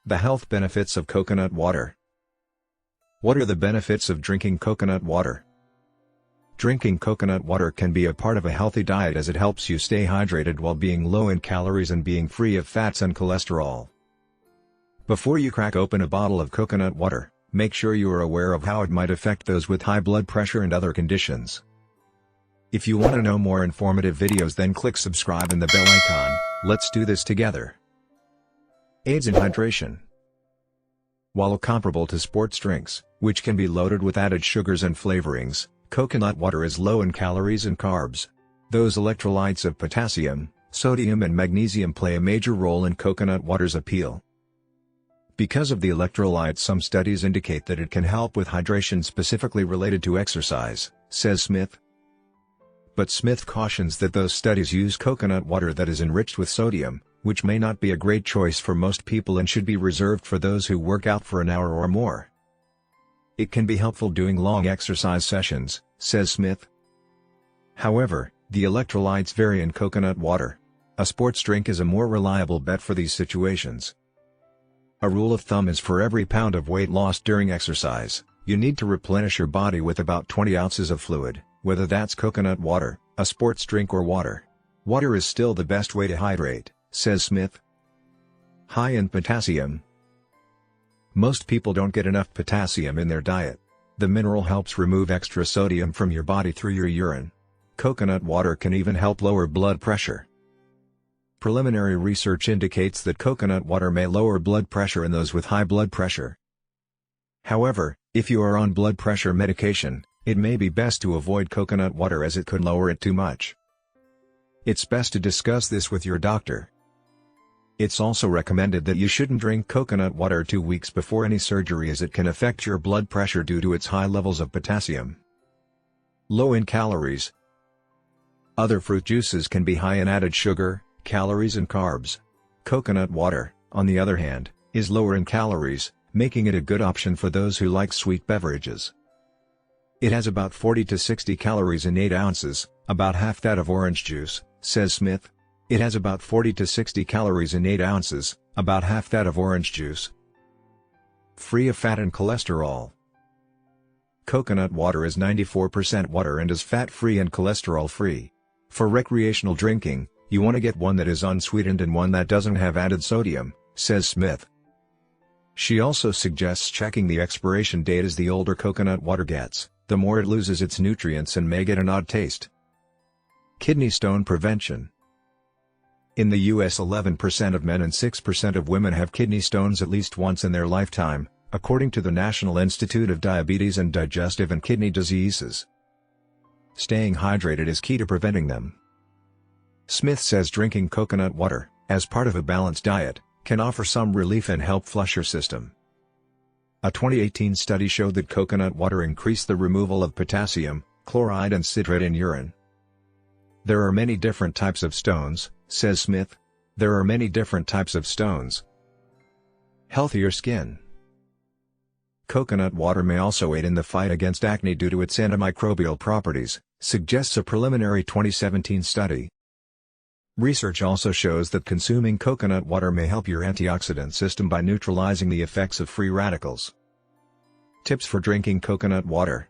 The health benefits of coconut water. What are the benefits of drinking coconut water? Drinking coconut water can be a part of a healthy diet as it helps you stay hydrated while being low in calories and being free of fats and cholesterol. Before you crack open a bottle of coconut water, make sure you are aware of how it might affect those with high blood pressure and other conditions. If you want to know more informative videos, then click subscribe and the bell icon. Let's do this together. Aids in hydration. While comparable to sports drinks, which can be loaded with added sugars and flavorings, coconut water is low in calories and carbs. Those electrolytes of potassium, sodium and magnesium play a major role in coconut water's appeal. Because of the electrolytes, some studies indicate that it can help with hydration specifically related to exercise, says Smith. But Smith cautions that those studies use coconut water that is enriched with sodium, which may not be a great choice for most people and should be reserved for those who work out for an hour or more. It can be helpful doing long exercise sessions, says Smith. However, the electrolytes vary in coconut water. A sports drink is a more reliable bet for these situations. A rule of thumb is for every pound of weight lost during exercise, you need to replenish your body with about 20 ounces of fluid, whether that's coconut water, a sports drink or water. Water is still the best way to hydrate, says Smith. High in potassium. Most people don't get enough potassium in their diet. The mineral helps remove extra sodium from your body through your urine. Coconut water can even help lower blood pressure. Preliminary research indicates that coconut water may lower blood pressure in those with high blood pressure. However, if you are on blood pressure medication, it may be best to avoid coconut water as it could lower it too much. It's best to discuss this with your doctor. It's also recommended that you shouldn't drink coconut water 2 weeks before any surgery as it can affect your blood pressure due to its high levels of potassium. Low in calories. Other fruit juices can be high in added sugar, calories and carbs. Coconut water, on the other hand, is lower in calories, making it a good option for those who like sweet beverages. It has about 40 to 60 calories in 8 ounces, about half that of orange juice, says Smith. It has about 40 to 60 calories in 8 ounces, about half that of orange juice. Free of fat and cholesterol. Coconut water is 94% water and is fat-free and cholesterol-free. For recreational drinking, you want to get one that is unsweetened and one that doesn't have added sodium, says Smith. She also suggests checking the expiration date as the older coconut water gets, the more it loses its nutrients and may get an odd taste. Kidney stone prevention. In the US, 11% of men and 6% of women have kidney stones at least once in their lifetime, according to the National Institute of Diabetes and Digestive and Kidney Diseases. Staying hydrated is key to preventing them. Smith says drinking coconut water, as part of a balanced diet, can offer some relief and help flush your system. A 2018 study showed that coconut water increased the removal of potassium, chloride and citrate in urine. There are many different types of stones, says Smith. There are many different types of stones. Healthier skin. Coconut water may also aid in the fight against acne due to its antimicrobial properties, suggests a preliminary 2017 study. Research also shows that consuming coconut water may help your antioxidant system by neutralizing the effects of free radicals. Tips for drinking coconut water.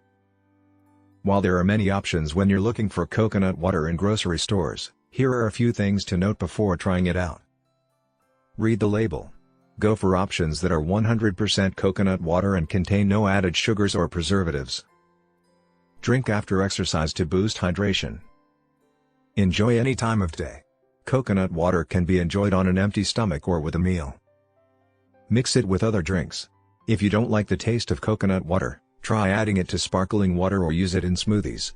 While there are many options when you're looking for coconut water in grocery stores, here are a few things to note before trying it out. Read the label. Go for options that are 100% coconut water and contain no added sugars or preservatives. Drink after exercise to boost hydration. Enjoy any time of day. Coconut water can be enjoyed on an empty stomach or with a meal. Mix it with other drinks. If you don't like the taste of coconut water, try adding it to sparkling water or use it in smoothies.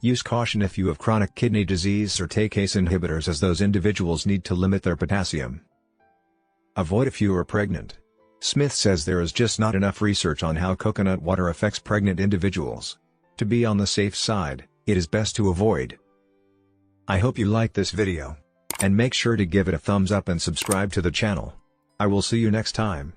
Use caution if you have chronic kidney disease or take ACE inhibitors, as those individuals need to limit their potassium. Avoid if you are pregnant. Smith says there is just not enough research on how coconut water affects pregnant individuals. To be on the safe side, it is best to avoid. I hope you liked this video. And make sure to give it a thumbs up and subscribe to the channel. I will see you next time.